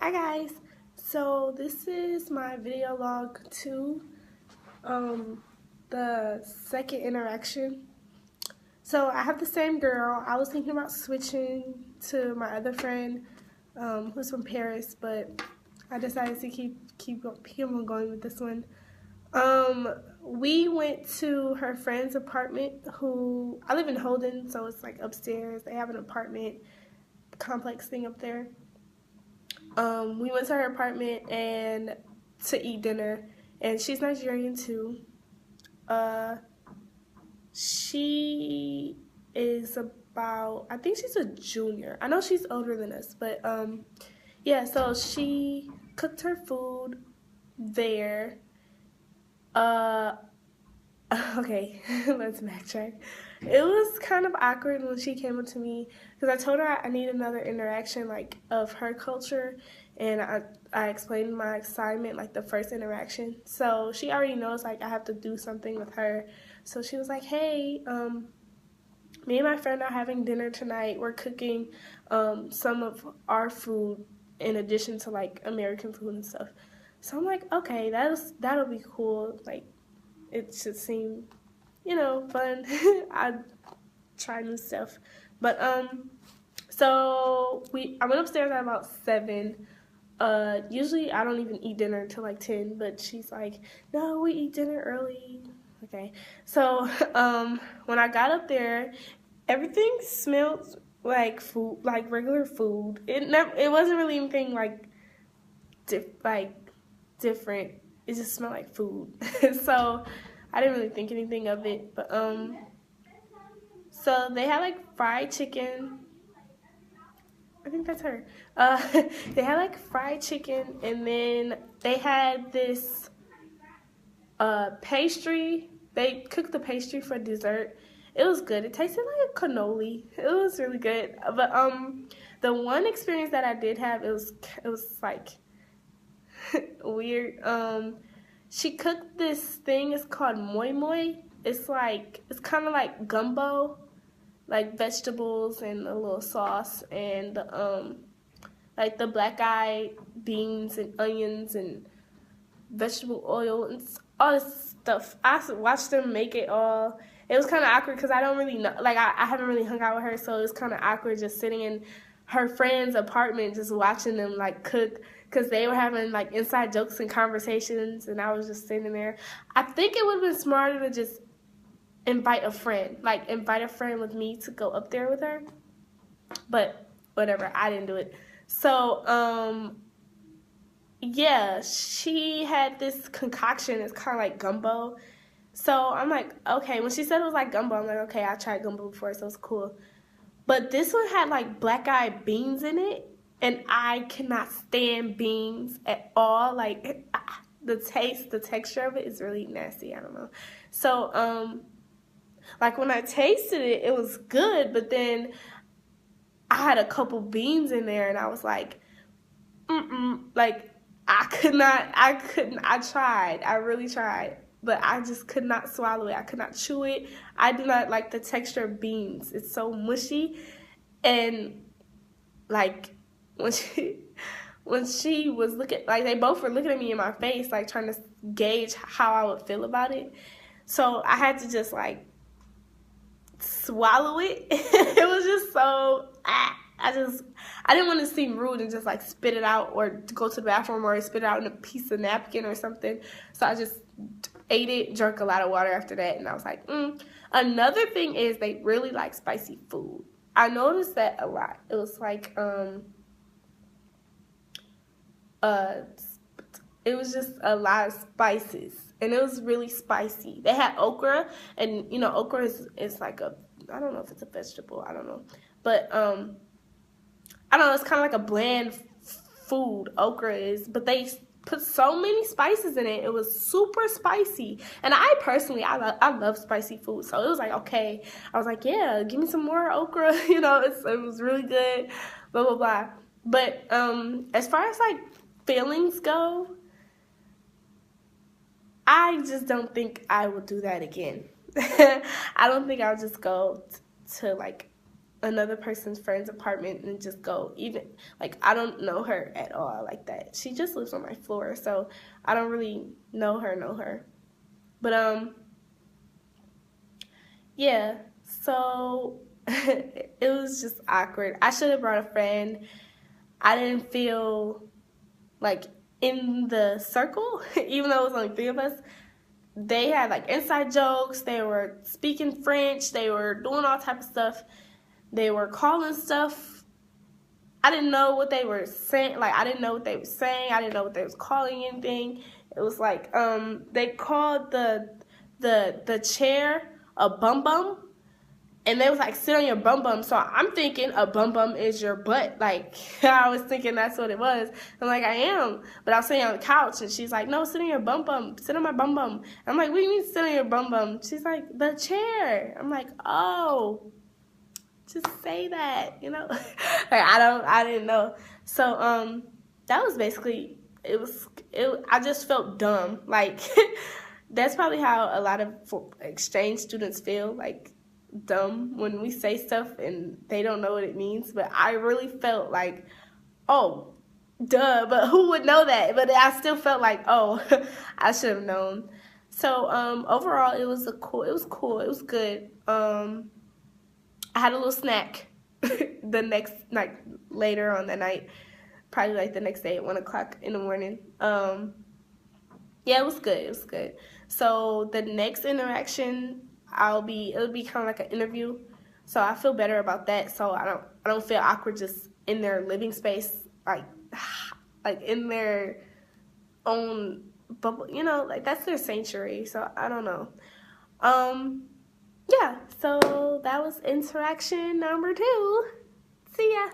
Hi guys, so this is my video log 2, the second interaction. So I have the same girl. I was thinking about switching to my other friend who's from Paris, but I decided to keep on going with this one. We went to her friend's apartment. I live in Holden, so it's like upstairs. They have an apartment complex thing up there. We went to her apartment and to eat dinner, and she's Nigerian too. She is I think she's a junior. I know she's older than us, but yeah. So she cooked her food there. Uh, okay, let's backtrack. It was kind of awkward when she came up to me because I told her I need another interaction like of her culture, and I explained my assignment like the first interaction. So she already knows like I have to do something with her. So she was like, "Hey, me and my friend are having dinner tonight. We're cooking some of our food in addition to like American food and stuff." So I'm like, "Okay, that'll be cool. Like it should seem, fun." I try new stuff. But so I went upstairs at about 7. Usually I don't even eat dinner until like 10, but she's like, "No, we eat dinner early." Okay. So when I got up there, everything smelled like food, like regular food. It wasn't really anything like different. It just smelled like food. So I didn't really think anything of it. But so they had like fried chicken. I think that's her. They had like fried chicken, and then they had this pastry. They cooked the pastry for dessert. It was good. It tasted like a cannoli. It was really good. But the one experience that I did have, it was like weird. She cooked this thing. It's called moi moi. It's kind of like gumbo, like vegetables and a little sauce and like the black eyed beans and onions and vegetable oil and all this stuff. I watched them make it all. It was kind of awkward because I don't really know. Like I haven't really hung out with her, so it was kind of awkward just sitting in her friend's apartment, just watching them like cook because they were having like inside jokes and conversations, and I was just sitting there. I think it would have been smarter to just invite a friend with me to go up there with her, but whatever. I didn't do it. So yeah, she had this concoction. It's kind of like gumbo. So I'm like, okay. When she said it was like gumbo, I'm like, okay, I tried gumbo before, so it's cool. But this one had like black eyed beans in it, and I cannot stand beans at all. Like the taste, the texture of it is really nasty. I don't know. So like when I tasted it, it was good, but then I had a couple beans in there, and I was like, like I tried. I really tried. But I just could not swallow it. I could not chew it. I do not like the texture of beans. It's so mushy. And like when she was looking, like they both were looking at me in my face, like trying to gauge how I would feel about it. So I had to just like swallow it. It was just so I didn't want to seem rude and just like spit it out or go to the bathroom or spit it out in a piece of napkin or something. So I just ate it, drank a lot of water after that, and I was like, Another thing is they really like spicy food. I noticed that a lot. It was like it was just a lot of spices, and it was really spicy. They had okra, and okra is like I don't know if it's a vegetable, I don't know, but I don't know, it's kind of like a bland food, okra is, but they put so many spices in it. It was super spicy, and I personally I love spicy food, so it was like, okay, I was like, yeah, give me some more okra. It was really good, blah blah blah. But as far as like feelings go, I just don't think I will do that again. I don't think I'll just go to like another person's friend's apartment and just go. Even, like, I don't know her at all like that. She just lives on my floor, so I don't really know her. But, yeah, so it was just awkward. I should have brought a friend. I didn't feel like in the circle, even though it was only 3 of us. They had like inside jokes. They were speaking French. They were doing all type of stuff. They were calling stuff. I didn't know what they were saying. Like, I didn't know what they were saying. I didn't know what they was calling anything. It was like they called the chair a bum bum. And they was like, sit on your bum bum. So I'm thinking a bum bum is your butt. Like, I was thinking that's what it was. I'm like, I am. But I was sitting on the couch, and she's like, no, sit on your bum bum. Sit on my bum bum. I'm like, what do you mean sit on your bum bum? She's like, the chair. I'm like, oh, just say that, you know? Like, I didn't know. So that was basically, I just felt dumb. Like, that's probably how a lot of exchange students feel, like, dumb when we say stuff and they don't know what it means. But I really felt like, oh, duh, but who would know that? But I still felt like, oh, I should have known. So overall, it was cool. It was good. I had a little snack the next night, later on the night, probably like the next day at 1 o'clock in the morning. Yeah, it was good. So the next interaction, it'll be kind of like an interview, so I feel better about that. So I don't feel awkward just in their living space, like in their own bubble, you know, like that's their sanctuary. So I don't know. Yeah, so that was interaction number 2. See ya.